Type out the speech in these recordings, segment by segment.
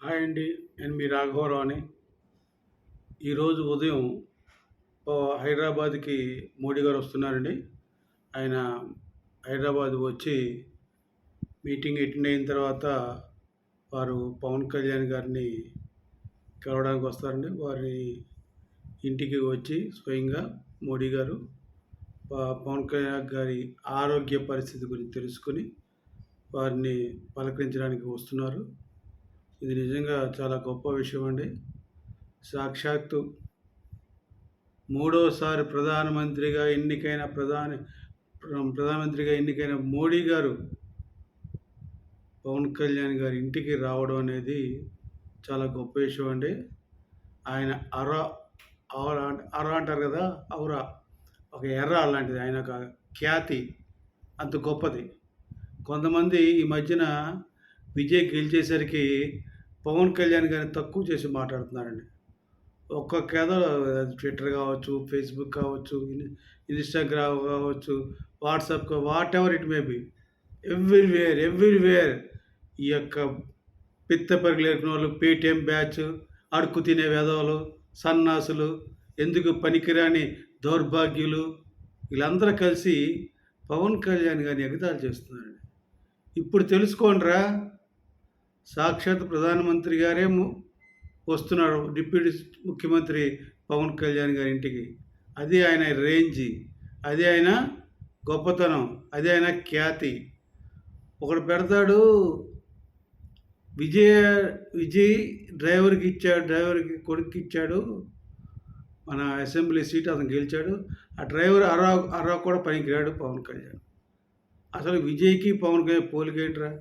Hi అండి. నేను మీ రాఘవరావుని. ఈరోజు ఉదయం హైదరాబాద్‌కి మోడీ గారు వస్తున్నారండి. ఆయన హైదరాబాద్ వచ్చి మీటింగ్ అటెండ్ అయిన తర్వాత వారు పవన్ కళ్యాణ్ గారిని కలవడానికి వస్తారండి. వారి ఇంటికి వచ్చి స్వయంగా మోడీ గారు పవన్ కళ్యాణ్ గారి ఆరోగ్య పరిస్థితి గురించి తెలుసుకొని వారిని పలకరించడానికి వస్తున్నారు. ఇది నిజంగా చాలా గొప్ప విషయం అండి. సాక్షాత్తు మూడోసారి ప్రధానమంత్రిగా ఎన్నికైన మోడీ గారు పవన్ కళ్యాణ్ గారి ఇంటికి రావడం అనేది చాలా గొప్ప విషయం అండి. ఆయన అర అంటారు కదా, ఔరా ఒక ఎర్ర అలాంటిది. ఆయన ఒక ఖ్యాతి అంత గొప్పది. కొంతమంది ఈ మధ్యన విజయ్ గెలిచేసరికి పవన్ కళ్యాణ్ గారిని తక్కువ చేసి మాట్లాడుతున్నారండి. ఒక్కొక్క ఏదో ట్విట్టర్ కావచ్చు, ఫేస్బుక్ కావచ్చు, ఇన్స్టాగ్రామ్ కావచ్చు, WhatsApp what ever it may be, everywhere ఈ యొక్క పిత్త పరుగులేసిన వాళ్ళు, పేటీఎం బ్యాచ్, అడుక్కు తినే వెధవలు, సన్నాసులు, ఎందుకు పనికిరాని దౌర్భాగ్యులు, వీళ్ళందరూ కలిసి పవన్ కళ్యాణ్ గారిని ఎగతాళి చేస్తున్నారండి. ఇప్పుడు తెలుసుకోండిరా, సాక్షాత్ ప్రధానమంత్రి గారే వస్తున్నారు డిప్యూటీ ముఖ్యమంత్రి పవన్ కళ్యాణ్ గారి ఇంటికి. అది ఆయన రేంజి, అది ఆయన గొప్పతనం, అది ఆయన ఖ్యాతి. ఒకడు పెడతాడు, విజయ్ డ్రైవర్కి కొడుకు ఇచ్చాడు మన అసెంబ్లీ సీట్, అతను గెలిచాడు. ఆ డ్రైవర్ అరా కూడా పనికిరాడు పవన్ కళ్యాణ్. అసలు విజయ్కి పవన్ కళ్యాణ్ పోలికేంట్రా?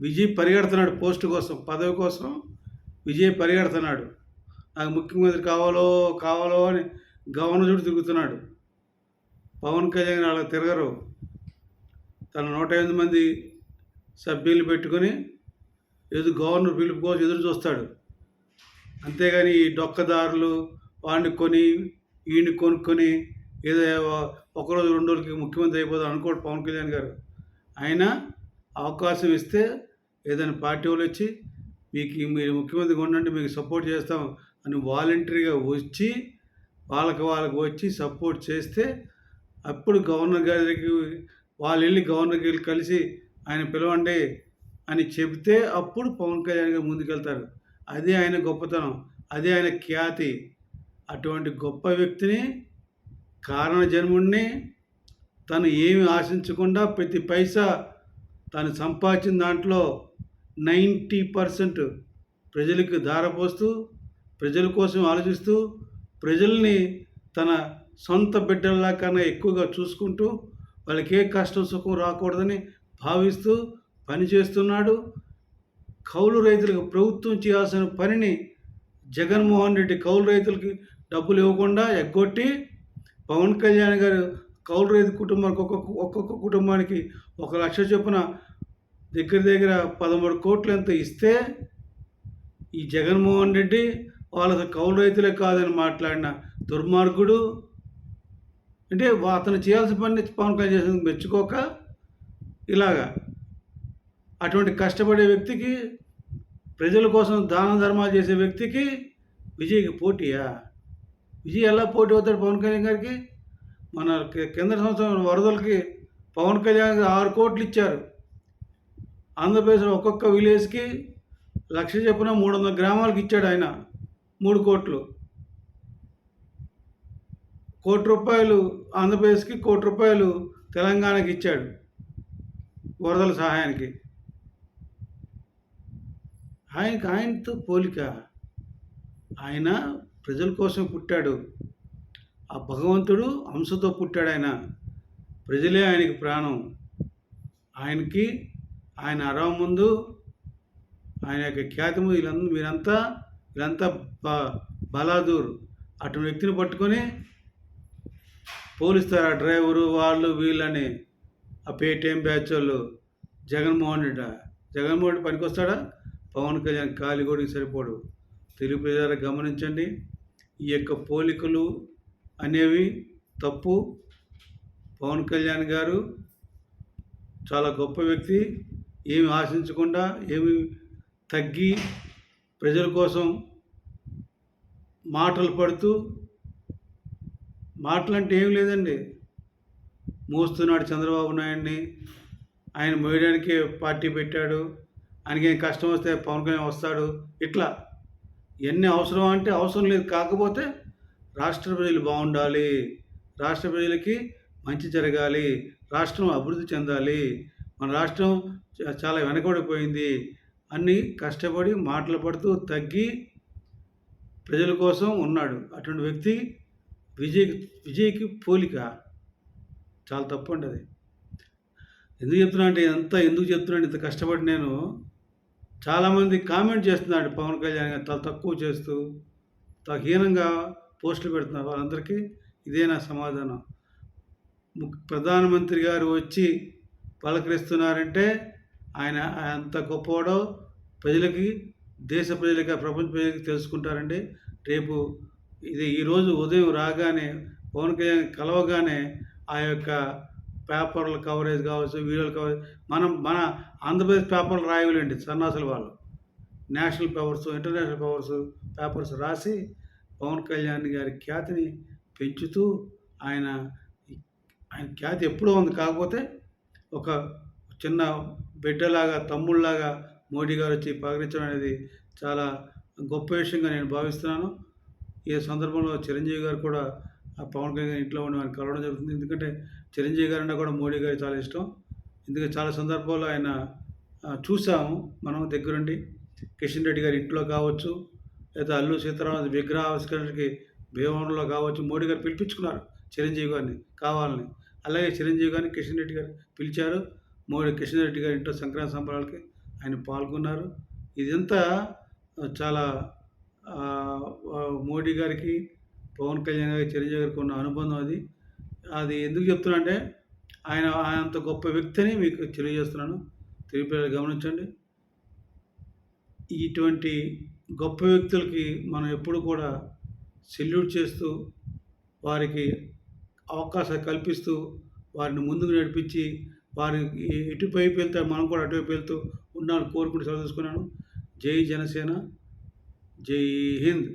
విజయ్ పరిగెడుతున్నాడు పోస్ట్ కోసం, పదవి కోసం విజయ్ పరిగెడుతున్నాడు. నాకు ముఖ్యమంత్రి కావాలో అని గవర్నర్ చుట్టూ తిరుగుతున్నాడు. పవన్ కళ్యాణ్ వాళ్ళకి తిరగరు. తన 108 మంది సభ్యులు పెట్టుకొని గవర్నర్ పిలుపు కోసం ఎదురు చూస్తాడు. అంతేగాని ఈ డొక్కదారులు వాడిని కొని వీడిని కొనుక్కొని ఏదో ఒకరోజు 2 రోజులకి ముఖ్యమంత్రి అయిపోతాం అనుకోడు పవన్ కళ్యాణ్ గారు. ఆయన అవకాశం ఇస్తే ఏదైనా పార్టీ వాళ్ళు వచ్చి మీరు ముఖ్యమంత్రిగా ఉండండి, మీకు సపోర్ట్ చేస్తాం అని వాలంటరీగా వచ్చి వాళ్ళకి వచ్చి సపోర్ట్ చేస్తే అప్పుడు గవర్నర్ గారికి వెళ్ళి గవర్నర్ గారికి కలిసి ఆయన పిలవండి అని చెబితే అప్పుడు పవన్ కళ్యాణ్ గారు ముందుకెళ్తారు. అదే ఆయన గొప్పతనం, అదే ఆయన ఖ్యాతి. అటువంటి గొప్ప వ్యక్తిని, కారణ జన్ముడిని, తను ఏమి ఆశించకుండా ప్రతి పైసా తను సంపాదించిన దాంట్లో 90% ప్రజలకు ధారపోస్తూ, ప్రజల కోసం ఆలోచిస్తూ, ప్రజల్ని తన సొంత బిడ్డల్లా కన్నా ఎక్కువగా చూసుకుంటూ, వాళ్ళకి ఏ కష్టం సుఖం రాకూడదని భావిస్తూ పనిచేస్తున్నాడు. కౌలు రైతులకు ప్రభుత్వం చేయాల్సిన పనిని జగన్మోహన్ రెడ్డి కౌలు రైతులకి డబ్బులు ఇవ్వకుండా ఎగ్గొట్టి పవన్ కళ్యాణ్ గారు కౌలు రైతు కుటుంబానికి ఒక్కొక్క కుటుంబానికి 1 లక్ష చొప్పున దగ్గర 13 కోట్లు ఎంత ఇస్తే ఈ జగన్మోహన్ రెడ్డి వాళ్ళ కౌలు రైతులే కాదని మాట్లాడిన దుర్మార్గుడు. అంటే అతను చేయాల్సిన పని పవన్ కళ్యాణ్ చేసిన మెచ్చుకోక ఇలాగా అటువంటి కష్టపడే వ్యక్తికి, ప్రజల కోసం దాన ధర్మాలు చేసే వ్యక్తికి విజయ్కి పోటీయా? విజయ్ ఎలా పోటీ అవుతాడు పవన్ కళ్యాణ్ గారికి? మన కేంద్ర సంవత్సరం వరదలకి పవన్ కళ్యాణ్ 6 కోట్లు ఇచ్చారు. ఆంధ్రప్రదేశ్లో ఒక్కొక్క విలేజ్కి 1 లక్ష చొప్పున 300 గ్రామాలకు ఇచ్చాడు ఆయన 3 కోట్లు. 1 కోటి రూపాయలు ఆంధ్రప్రదేశ్కి, 1 కోటి రూపాయలు తెలంగాణకి ఇచ్చాడు వరదల సహాయానికి. ఆయనతో పోలిక. ఆయన ప్రజల కోసం పుట్టాడు. ఆ భగవంతుడు అంశతో పుట్టాడు. ఆయన ప్రజలే ఆయనకి ప్రాణం. ఆయన అరవ ముందు, ఆయన యొక్క ఖ్యాతి ముందు వీళ్ళంతా బలాదూర్. అటు వ్యక్తిని పట్టుకొని పోలిస్తారు ఆ డ్రైవరు, వాళ్ళు వీళ్ళని, ఆ పేటీఎం బ్యాచ్ వాళ్ళు. జగన్మోహన్ రెడ్డి పనికొస్తాడా? పవన్ కళ్యాణ్ కాలిగోడికి సరిపోడు. తెలుగు ప్రజలు గమనించండి, ఈ యొక్క పోలికలు అనేవి తప్పు. పవన్ కళ్యాణ్ గారు చాలా గొప్ప వ్యక్తి. ఏమి ఆశించకుండా, ఏమి తగ్గి ప్రజల కోసం మాటలు పడుతూ, మాటలంటే ఏం లేదండి, మోస్తున్నాడు చంద్రబాబు నాయుడిని. ఆయన మోయడానికే పార్టీ పెట్టాడు. ఆయనకేం కష్టం వస్తే పవన్ కళ్యాణ్ వస్తాడు. ఇట్లా ఇయన్నీ అవసరమా అంటే అవసరం లేదు. కాకపోతే రాష్ట్ర ప్రజలు బాగుండాలి, రాష్ట్ర ప్రజలకి మంచి జరగాలి, రాష్ట్రం అభివృద్ధి చెందాలి, మన రాష్ట్రం చాలా వెనకబడిపోయింది అన్నీ కష్టపడి మాటలు పడుతూ తగ్గి ప్రజల కోసం ఉన్నాడు. అటువంటి వ్యక్తి విజయ్‌కి పోలిక. చాలా తప్పండి అది. ఎందుకు చెప్తున్నా ఇంత కష్టపడి నేను, చాలామంది కామెంట్ చేస్తున్నాడు పవన్ కళ్యాణ్ గారు తక్కువ చేస్తూ, హీనంగా పోస్టులు పెడుతున్నారు. వాళ్ళందరికీ ఇదే నా సమాధానం. ప్రధానమంత్రి గారు వచ్చి పలకరిస్తున్నారంటే ఆయన ఎంత గొప్పవాడో ప్రజలకి, దేశ ప్రజలకి, ప్రపంచ ప్రజలకి తెలుసుకుంటారండి. రేపు ఈరోజు ఉదయం రాగానే పవన్ కళ్యాణ్ కలవగానే ఆ యొక్క పేపర్ల కవరేజ్ కావచ్చు, వీడియోల కవరేజ్, మన ఆంధ్రప్రదేశ్ పేపర్లు రాయలేండి సన్నాసులు వాళ్ళు. నేషనల్ పేపర్స్, ఇంటర్నేషనల్ పేపర్స్ రాసి పవన్ కళ్యాణ్ గారి ఖ్యాతిని పెంచుతూ, ఆయన ఖ్యాతి ఎప్పుడో ఉంది. కాకపోతే ఒక చిన్న బిడ్డలాగా, తమ్ముళ్ళలాగా మోడీ గారు వచ్చి పలకరించడం అనేది చాలా గొప్ప విషయంగా నేను భావిస్తున్నాను. ఈ సందర్భంలో చిరంజీవి గారు కూడా ఆ పవన్ కళ్యాణ్ ఇంట్లో ఉండి ఆయన కలవడం జరుగుతుంది. ఎందుకంటే చిరంజీవి గారన్నా కూడా మోడీ గారికి చాలా ఇష్టం. ఎందుకంటే చాలా సందర్భాల్లో ఆయన చూసాము మనం దగ్గరుండి. కిషన్ రెడ్డి గారి ఇంట్లో కావచ్చు, లేదా అల్లూరి సీతారామరాజు విగ్రహావిష్కరణకి భీమవరంలో కావచ్చు, మోడీ గారు పిలిపించుకున్నారు చిరంజీవి గారిని కావాలని. అలాగే చిరంజీవి గారిని కిషన్ రెడ్డి గారు పిలిచారు. కిషన్ రెడ్డి గారి ఇంట్లో సంక్రాంతి సంబరాలకి ఆయన పాల్గొన్నారు. ఇదంతా చాలా మోడీ గారికి, పవన్ కళ్యాణ్ గారికి, చిరంజీవి గారికి ఉన్న అనుబంధం అది. అది ఎందుకు చెప్తున్నా అంటే ఆయన అంత గొప్ప వ్యక్తి అని మీకు తెలియజేస్తున్నాను. తెలుగు గమనించండి. ఇటువంటి గొప్ప వ్యక్తులకి మనం ఎప్పుడు కూడా సెల్యూట్ చేస్తూ, వారికి అవకాశాలు కల్పిస్తూ, వారిని ముందుకు నడిపించి, వారు ఎటువైపు వెళ్తే మనం కూడా అటువైపు వెళ్తూ ఉండాలని కోరుకుంటూ సెలవు తీసుకున్నాను. జై జనసేన, జై హింద్.